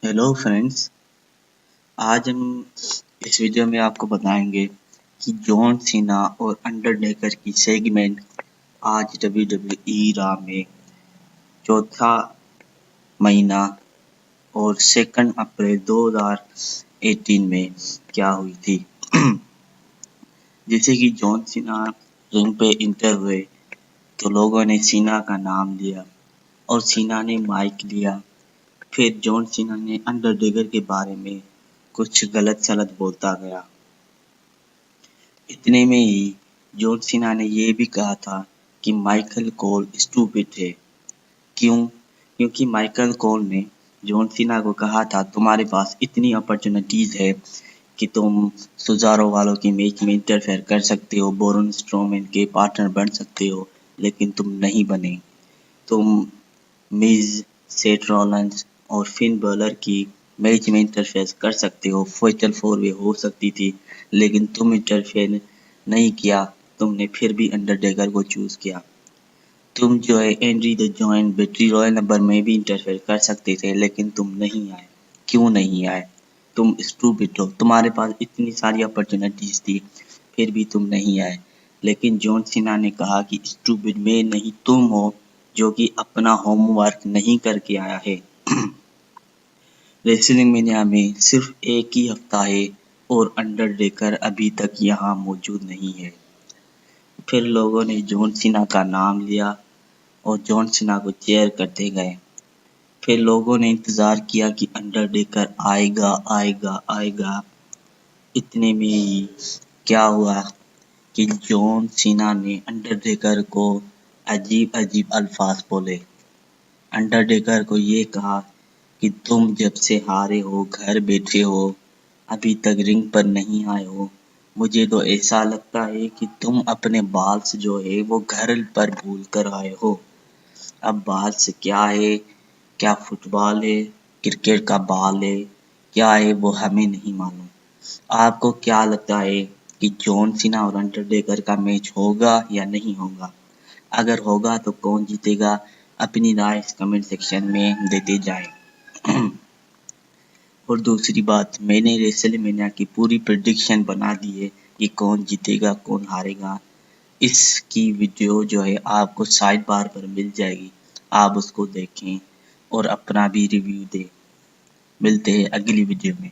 Hello friends. आज हम इस वीडियो में आपको बताएंगे कि जॉन सीना और अंडरटेकर की सेगमेंट आज WWE रॉ में चौथा महीना और 2 अप्रैल 2018 में क्या हुई थी। जैसे कि जॉन सीना रिंग पे इंटर हुए तो लोगों ने सीना का नाम लिया और सीना ने माइक लिया। फिर जॉन सीना ने अंडरटेकर के बारे में कुछ गलत सलत बोलता गया। इतने में ही जॉन सीना ने ये भी कहा था कि माइकल कोल स्टूपिड है। क्यों? क्योंकि माइकल कोल ने जॉन सीना को कहा था तुम्हारे पास इतनी अपॉर्चुनिटीज है कि तुम सुजारो वालों की मैच में इंटरफेयर कर सकते हो, बोरन स्ट्रोमैन के पार्टनर बन सकते हो, लेकिन तुम नहीं बने। तुम मिज, सेथ रॉलिंस और फिन बलर की मैच में इंटरफेयर कर सकते हो, फाइटल 4 वे हो सकती थी, लेकिन तुम इंटरफेयर नहीं किया। तुमने फिर भी अंडरटेकर को चूज किया। तुम जो है एंड्री the joint battery royal number में भी इंटरफेयर कर सकते थे, लेकिन तुम नहीं आए। क्यों नहीं आए? तुम स्टूपिड हो। तुम्हारे पास इतनी सारी अपॉर्चुनिटीज थी, फिर भी तुम नहीं आए। लेकिन जॉन सीना ने कहा कि स्टूपिड मैं नहीं, तुम हो जो कि अपना होमवर्क नहीं करके आया है। रेसलिंग मीडिया में सिर्फ एक ही हफ्ता है और अंडरटेकर अभी तक यहाँ मौजूद नहीं है। फिर लोगों ने जॉन सीना का नाम लिया और जॉन सीना को चेयर करते गए। फिर लोगों ने इंतजार किया कि अंडरटेकर आएगा आएगा आएगा। इतने में ही क्या हुआ कि जॉन सीना ने अंडरटेकर को अजीब अजीब अल्फाज बोले। अंडरटेकर को ये कहा कि तुम जब से हारे हो, घर बैठे हो, अभी तक रिंग पर नहीं आए हो। मुझे तो ऐसा लगता है कि तुम अपने बाल्स जो है वो घर पर भूल कर आए हो। अब बाल्स क्या है, क्या फुटबॉल है, क्रिकेट का बॉल है, क्या है वो हमें नहीं मालूम। आपको क्या लगता है कि जॉन सीना और अंडरटेकर का मैच होगा या नहीं होगा? अगर होगा तो कौन जीतेगा? अपनी राय कमेंट सेक्शन में देते जाएं। और दूसरी बात, मैंने रेसलमेनिया की पूरी प्रेडिक्शन बना दी है कि कौन जीतेगा कौन हारेगा। इसकी वीडियो जो है आपको साइड बार पर मिल जाएगी, आप उसको देखें और अपना भी रिव्यू दें। मिलते हैं अगली वीडियो में।